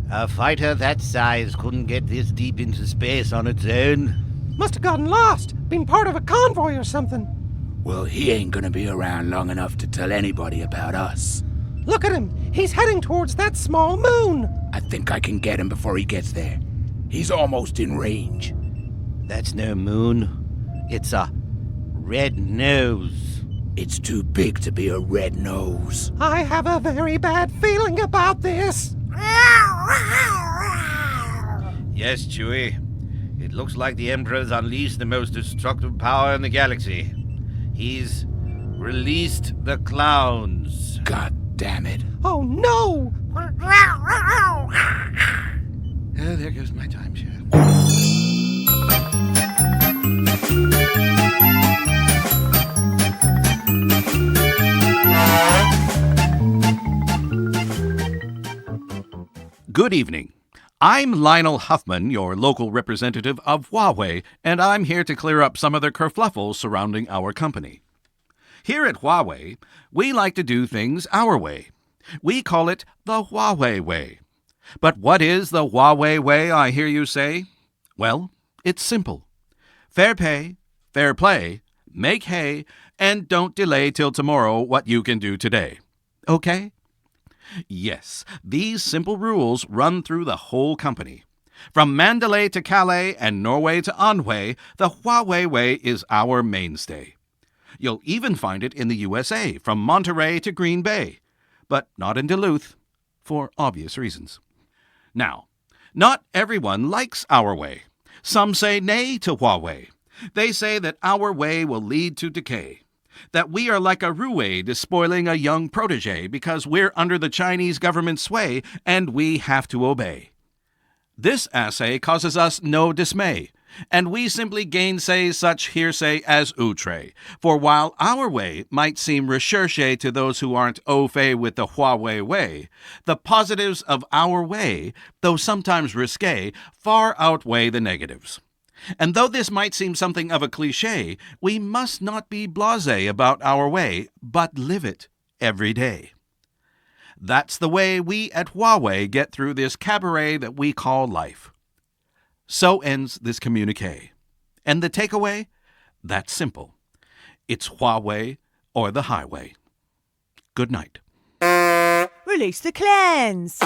A fighter that size couldn't get this deep into space on its own. Must have gotten lost. Been part of a convoy or something. Well, he ain't gonna be around long enough to tell anybody about us. Look at him. He's heading towards that small moon. I think I can get him before he gets there. He's almost in range. That's no moon. It's a red nose. It's too big to be a red nose. I have a very bad feeling about this. Yes, Chewie. It looks like the Emperor's unleashed the most destructive power in the galaxy. He's released the clowns. God damn it. Oh, no! There goes my timeshare. Good evening. I'm Lionel Huffman, your local representative of Huawei, and I'm here to clear up some of the kerfluffle surrounding our company. Here at Huawei, we like to do things our way. We call it the Huawei Way. But what is the Huawei Way, I hear you say? Well, it's simple. Fair pay, fair play, make hay, and don't delay till tomorrow what you can do today. Okay? Yes, these simple rules run through the whole company. From Mandalay to Calais and Norway to Anhui, the Huawei Way is our mainstay. You'll even find it in the USA, from Monterey to Green Bay, but not in Duluth, for obvious reasons. Now, not everyone likes our way. Some say nay to Huawei. They say that our way will lead to decay, that we are like a roué despoiling a young protégé because we're under the Chinese government's sway and we have to obey. This assay causes us no dismay, and we simply gainsay such hearsay as outre. For while our way might seem recherché to those who aren't au fait with the Huawei way, the positives of our way, though sometimes risque, far outweigh the negatives. And though this might seem something of a cliché, we must not be blasé about our way, but live it every day. That's the way we at Huawei get through this cabaret that we call life. So ends this communiqué. And the takeaway? That's simple. It's Huawei or the highway. Good night. Release the clans.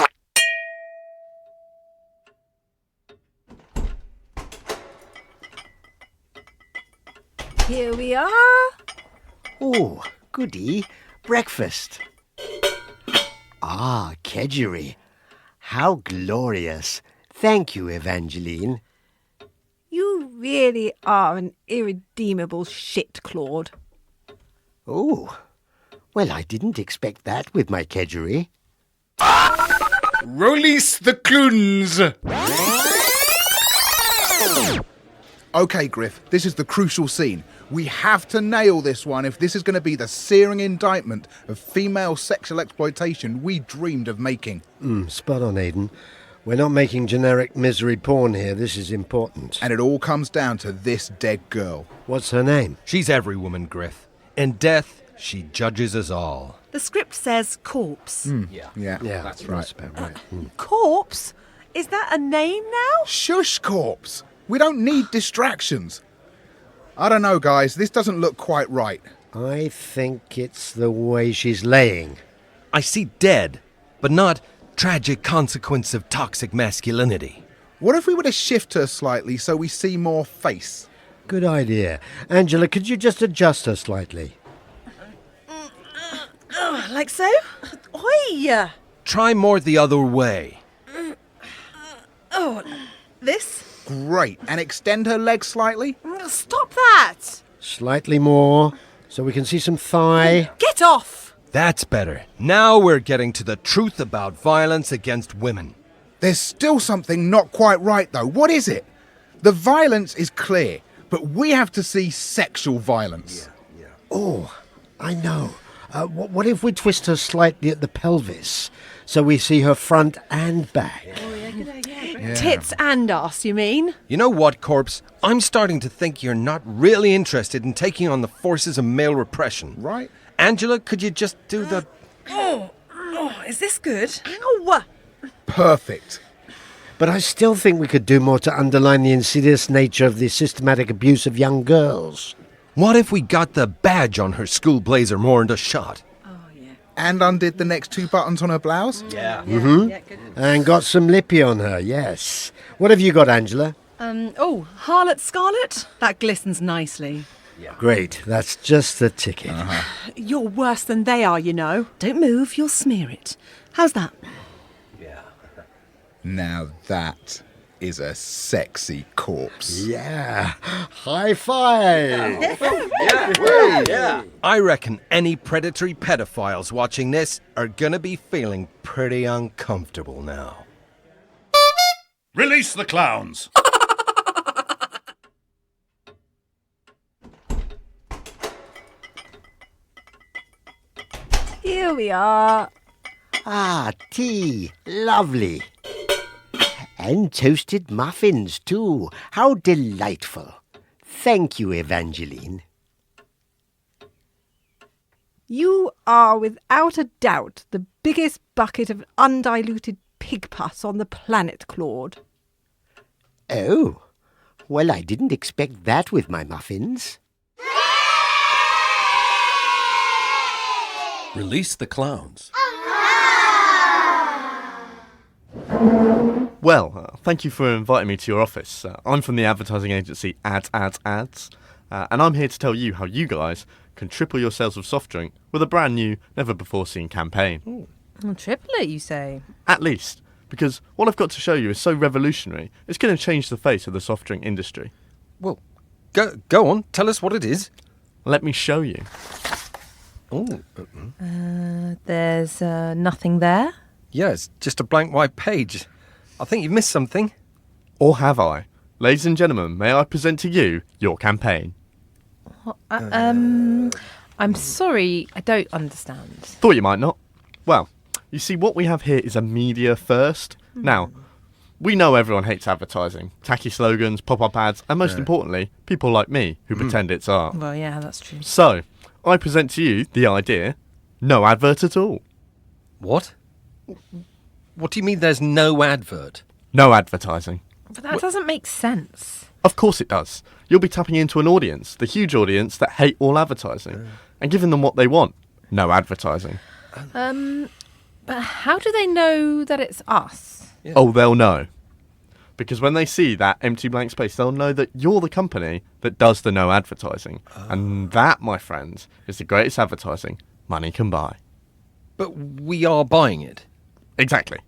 Here we are. Oh, goody. Breakfast. Ah, kedgeree. How glorious. Thank you, Evangeline. You really are an irredeemable shit, Claude. Oh, well, I didn't expect that with my kedgeree. Release the cluns! Okay, Griff, this is the crucial scene. We have to nail this one if this is going to be the searing indictment of female sexual exploitation we dreamed of making. Spot on, Aidan. We're not making generic misery porn here. This is important. And it all comes down to this dead girl. What's her name? She's every woman, Griff. In death, she judges us all. The script says corpse. Yeah, That's right. about right. Corpse? Is that a name now? Shush, corpse! We don't need distractions. I don't know, guys. This doesn't look quite right. I think it's the way she's laying. I see dead, but not tragic consequence of toxic masculinity. What if we were to shift her slightly so we see more face? Good idea. Angela, could you just adjust her slightly? Like so? Oi! Try more the other way. Oh, this? Great. And extend her legs slightly? Stop that! Slightly more, so we can see some thigh. Get off! That's better. Now we're getting to the truth about violence against women. There's still something not quite right, though. What is it? The violence is clear, but we have to see sexual violence. Oh, I know. What if we twist her slightly at the pelvis, so we see her front and back? Tits and ass, you mean? You know what, Corpse? I'm starting to think you're not really interested in taking on the forces of male repression. Right? Angela, could you just do the... Oh, is this good? Ow! Perfect. But I still think we could do more to underline the insidious nature of the systematic abuse of young girls. What if we got the badge on her school blazer more into shot? And undid the next 2 buttons on her blouse? And got some lippy on her, yes. What have you got, Angela? Harlot Scarlet? That glistens nicely. Great, that's just the ticket. You're worse than they are, you know. Don't move, you'll smear it. How's that? Now that is a sexy corpse. Yeah, high five! I reckon any predatory pedophiles watching this are gonna be feeling pretty uncomfortable now. Release the clowns! Here we are. Ah, tea, lovely. And toasted muffins, too. How delightful. Thank you, Evangeline. You are, without a doubt, the biggest bucket of undiluted pig pus on the planet, Claude. Oh, well, I didn't expect that with my muffins. Release the clowns. Well, thank you for inviting me to your office. I'm from the advertising agency Ads, and I'm here to tell you how you guys can triple your sales of soft drink with a brand new, never-before-seen campaign. Triple it, you say? At least, because what I've got to show you is so revolutionary, it's going to change the face of the soft drink industry. Well, go on, tell us what it is. Let me show you. There's nothing there. Yeah, it's just a blank white page. I think you've missed something. Or have I? Ladies and gentlemen, may I present to you your campaign? I'm sorry, I don't understand. Thought you might not. Well, you see, what we have here is a media first. Now, we know everyone hates advertising, tacky slogans, pop-up ads, and most importantly, people like me who pretend it's art. Well, yeah, that's true. So, I present to you the idea, no advert at all. What? What do you mean there's no advert? No advertising. But that doesn't make sense. Of course it does. You'll be tapping into an audience, the huge audience that hate all advertising, and giving them what they want, no advertising. But how do they know that it's us? Yeah. Oh, they'll know. Because when they see that empty blank space, they'll know that you're the company that does the no advertising. And that, my friends, is the greatest advertising money can buy. But we are buying it. Exactly.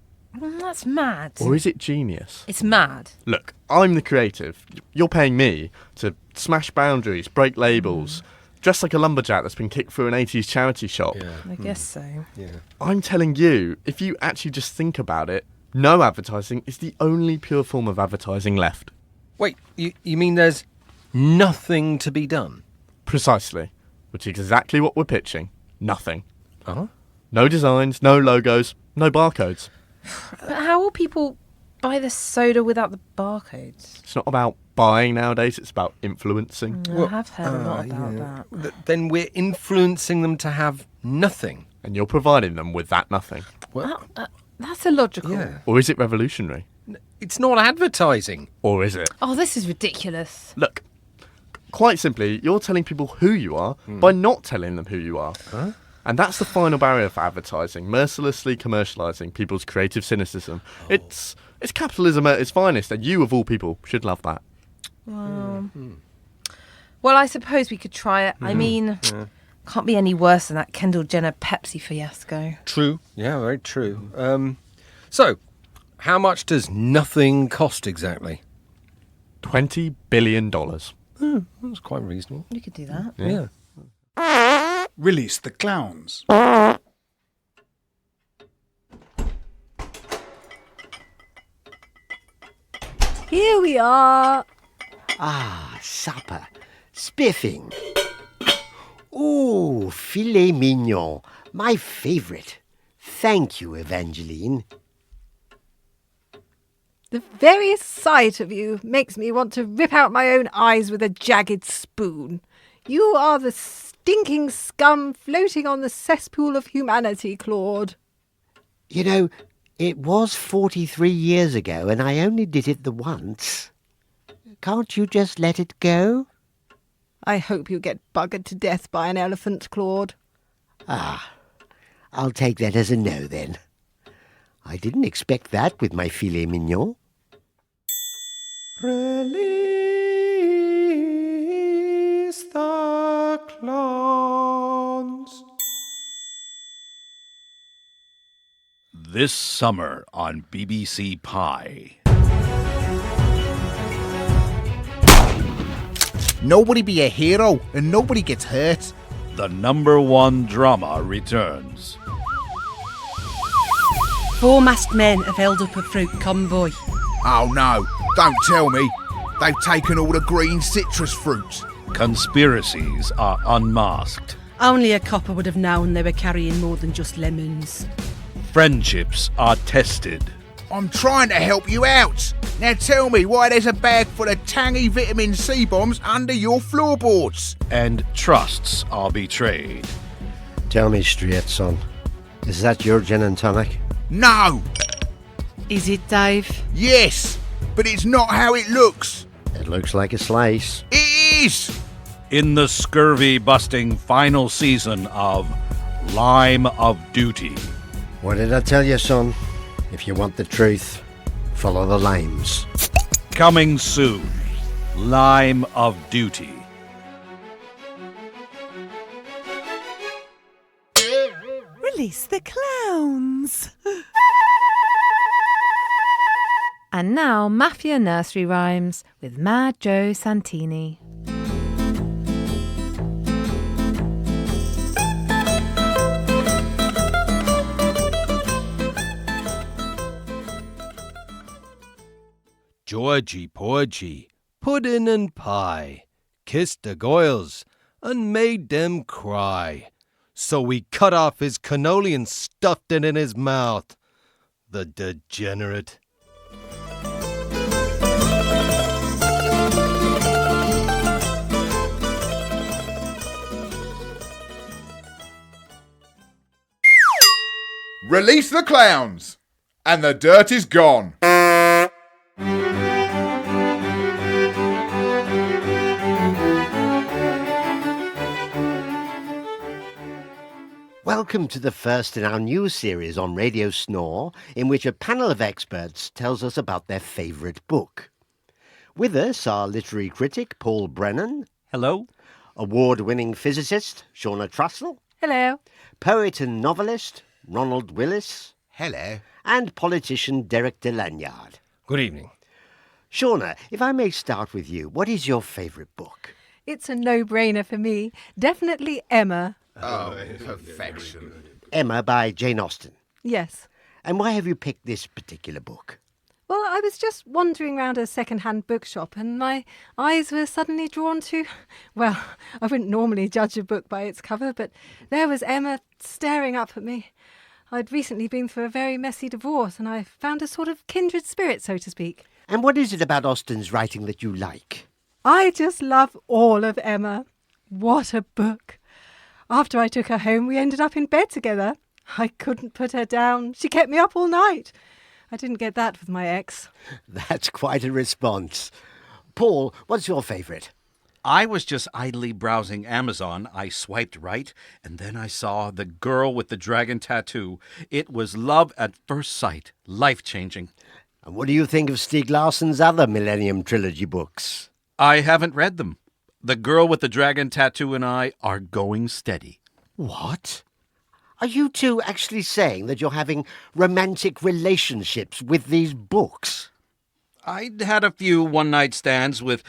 That's mad. Or is it genius? It's mad. Look, I'm the creative. You're paying me to smash boundaries, break labels, dress like a lumberjack that's been kicked through an 80s charity shop. I guess so. I'm telling you, if you actually just think about it, no advertising is the only pure form of advertising left. Wait, you mean there's nothing to be done? Precisely. Which is exactly what we're pitching. Nothing. Uh-huh. No designs, no logos, no barcodes. But how will people buy the soda without the barcodes? It's not about buying nowadays, it's about influencing. I have heard a lot about that. Then we're influencing them to have nothing. And you're providing them with that nothing. That's illogical. Yeah. Or is it revolutionary? It's not advertising. Or is it? Oh, this is ridiculous. Look, quite simply, you're telling people who you are by not telling them who you are. Huh? And that's the final barrier for advertising, mercilessly commercialising people's creative cynicism. It's capitalism at its finest, and you, of all people, should love that. Well, I suppose we could try it. I mean, can't be any worse than that Kendall Jenner Pepsi fiasco. True. Yeah, very true. So, how much does nothing cost exactly? $20 billion. That's quite reasonable. You could do that. Yeah. Release the clowns. Here we are. Ah, supper. Spiffing. Ooh, filet mignon. My favourite. Thank you, Evangeline. The very sight of you makes me want to rip out my own eyes with a jagged spoon. You are the stinking scum floating on the cesspool of humanity, Claude. You know, It was 43 years ago, and I only did it the once. Can't you just let it go? I hope you get buggered to death by an elephant, Claude. Ah, I'll take that as a no, then. I didn't expect that with my filet mignon. Release the clowns. This summer on BBC Pie. Nobody be a hero and nobody gets hurt. The #1 drama returns. 4 masked men have held up a fruit convoy. Oh no, don't tell me. They've taken all the green citrus fruit. Conspiracies are unmasked. Only a copper would have known they were carrying more than just lemons. Friendships are tested. I'm trying to help you out. Now tell me why there's a bag full of tangy vitamin C bombs under your floorboards. And trusts are betrayed. Tell me straight, son. Is that your gin and tonic? No. Is it, Dave? Yes, but it's not how it looks. It looks like a slice. It is. In the scurvy-busting final season of Lime of Duty. What did I tell you, son? If you want the truth, follow the limes. Coming soon, Lime of Duty. Release the clowns. And now, Mafia nursery rhymes with Mad Joe Santini. Georgie Porgy, puddin' and pie, kissed the goyles and made them cry. So he cut off his cannoli and stuffed it in his mouth. The degenerate. Release the clowns, and the dirt is gone. Welcome to the first in our new series on Radio Snore, in which a panel of experts tells us about their favourite book. With us are literary critic Paul Brennan. Hello. Award-winning physicist Shauna Trussell. Hello. Poet and novelist Ronald Willis. Hello. And politician Derek de Lanyard. Good evening. Shauna, if I may start with you, what is your favourite book? It's a no-brainer for me. Definitely Emma. Oh, perfection. Emma by Jane Austen. Yes. And why have you picked this particular book? Well, I was just wandering around a second-hand bookshop and my eyes were suddenly drawn to... Well, I wouldn't normally judge a book by its cover, but there was Emma staring up at me. I'd recently been through a very messy divorce and I found a sort of kindred spirit, so to speak. And what is it about Austen's writing that you like? I just love all of Emma. What a book. After I took her home, we ended up in bed together. I couldn't put her down. She kept me up all night. I didn't get that with my ex. That's quite a response. Paul, what's your favourite? I was just idly browsing Amazon. I swiped right, and then I saw The Girl with the Dragon Tattoo. It was love at first sight. Life-changing. And what do you think of Stieg Larsson's other Millennium Trilogy books? I haven't read them. The Girl with the Dragon Tattoo and I are going steady. What? Are you two actually saying that you're having romantic relationships with these books? I'd had a few one-night stands with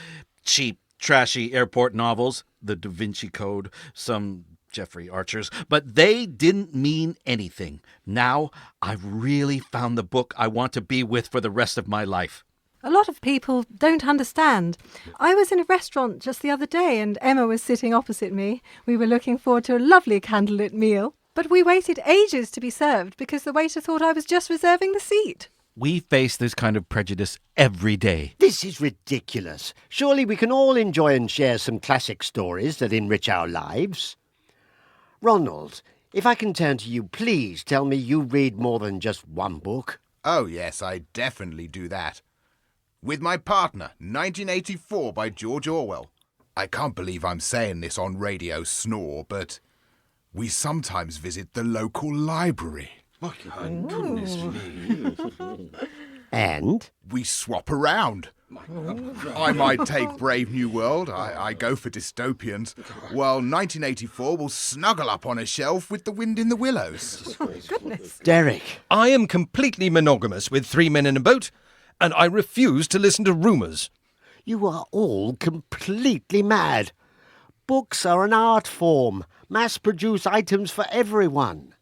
cheap, trashy airport novels, The Da Vinci Code, some Jeffrey Archers, but they didn't mean anything. Now I've really found the book I want to be with for the rest of my life. A lot of people don't understand. I was in a restaurant just the other day and Emma was sitting opposite me. We were looking forward to a lovely candlelit meal, but we waited ages to be served because the waiter thought I was just reserving the seat. We face this kind of prejudice every day. This is ridiculous. Surely we can all enjoy and share some classic stories that enrich our lives. Ronald, If I can turn to you, please tell me you read more than just one book. Oh, yes, I definitely do that. With my partner, 1984 by George Orwell. I can't believe I'm saying this on Radio Snore, but we sometimes visit the local library. Goodness me. And? We swap around. I might take Brave New World, I go for dystopians, while 1984 will snuggle up on a shelf with The Wind in the Willows. Goodness. Derek. I am completely monogamous with 3 men in a boat, and I refuse to listen to rumours. You are all completely mad. Books are an art form, mass-produced items for everyone.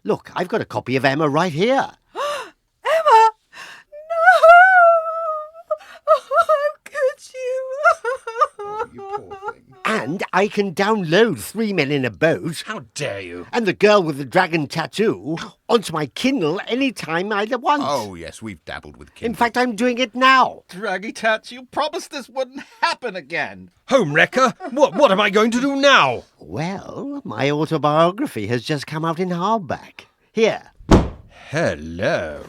Look, I've got a copy of Emma right here. Emma! No! How could you? You poor thing. And I can download 3 Men in a Boat. How dare you? And The Girl with the Dragon Tattoo onto my Kindle anytime I want. Oh, yes, we've dabbled with Kindle. In fact, I'm doing it now. Draggy Tats, you promised this wouldn't happen again. Home wrecker? What am I going to do now? Well, my autobiography has just come out in hardback. Here. Hello.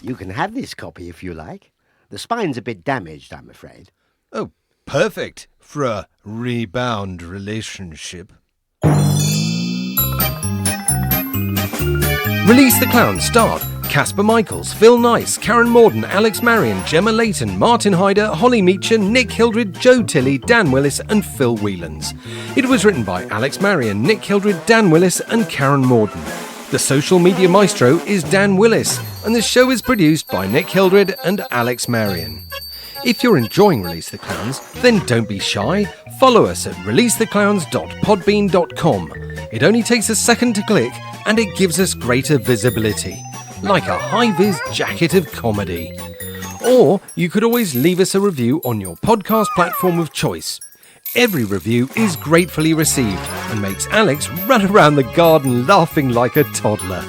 You can have this copy if you like. The spine's a bit damaged, I'm afraid. Oh, perfect for a rebound relationship. Release the Clown starred Casper Michaels, Phil Nice, Karen Morden, Alex Marion, Gemma Layton, Martin Hyder, Holly Meacher, Nick Hildred, Joe Tilley, Dan Willis and Phil Whelans. It was written by Alex Marion, Nick Hildred, Dan Willis and Karen Morden. The social media maestro is Dan Willis, and the show is produced by Nick Hildred and Alex Marion. If you're enjoying Release the Clowns, then don't be shy. Follow us at releasetheclowns.podbean.com. It only takes a second to click, and it gives us greater visibility, like a high-vis jacket of comedy. Or you could always leave us a review on your podcast platform of choice. Every review is gratefully received and makes Alex run around the garden laughing like a toddler.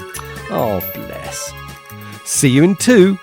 Oh, bless. See you in 2.